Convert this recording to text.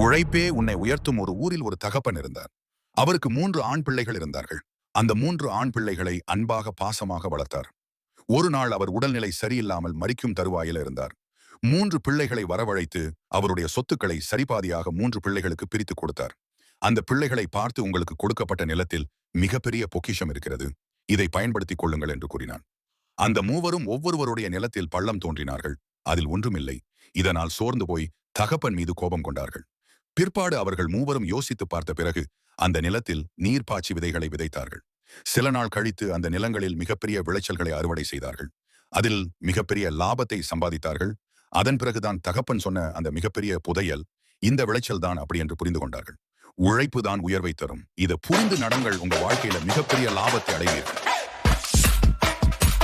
உழைப்பே உன்னை உயர்த்தும் ஒரு ஊரில் ஒரு தகப்பன் இருந்தார். அவருக்கு 3 ஆண் பிள்ளைகள் இருந்தார்கள். அந்த 3 ஆண் பிள்ளைகளை அன்பாக பாசமாக வளர்த்தார். ஒரு நாள் அவர் உடல்நிலை சரியில்லாமல் மரிக்கும் தருவாயில் இருந்தார். 3 பிள்ளைகளை வரவழைத்து அவருடைய சொத்துக்களை சரிபாதியாக 3 பிள்ளைகளுக்கு பிரித்துக் கொடுத்தார். அந்த பிள்ளைகளை பார்த்து உங்களுக்கு கொடுக்கப்பட்ட நிலத்தில் மிகப்பெரிய பொக்கிஷம் இருக்கிறது. இதை பயன்படுத்திக் கொள்ளுங்கள் என்று கூறினான். அந்த மூவரும் ஒவ்வொருவருடைய நிலத்தில் பள்ளம் தோன்றினார்கள். அதில் ஒன்றுமில்லை. இதனால் சோர்ந்து போய் தகப்பன் மீது கோபம் கொண்டார்கள். பிற்பாடு அவர்கள் மூவரும் யோசித்து பார்த்த பிறகு அந்த நிலத்தில் நீர் பாய்ச்சி விதைகளை விதைத்தார்கள். சில நாள் கழித்து அந்த நிலங்களில் மிகப்பெரிய விளைச்சல்களை அறுவடை செய்தார்கள். அதில் மிகப்பெரிய லாபத்தை சம்பாதித்தார்கள். அதன் பிறகுதான் தகப்பன் சொன்ன அந்த மிகப்பெரிய புதையல் இந்த விளைச்சல் தான் அப்படி என்று புரிந்து கொண்டார்கள். உழைப்பு தான் உயர்வை தரும். இதை புரிந்து நடங்கள், உங்க வாழ்க்கையில மிகப்பெரிய லாபத்தை அடைவீர்கள்.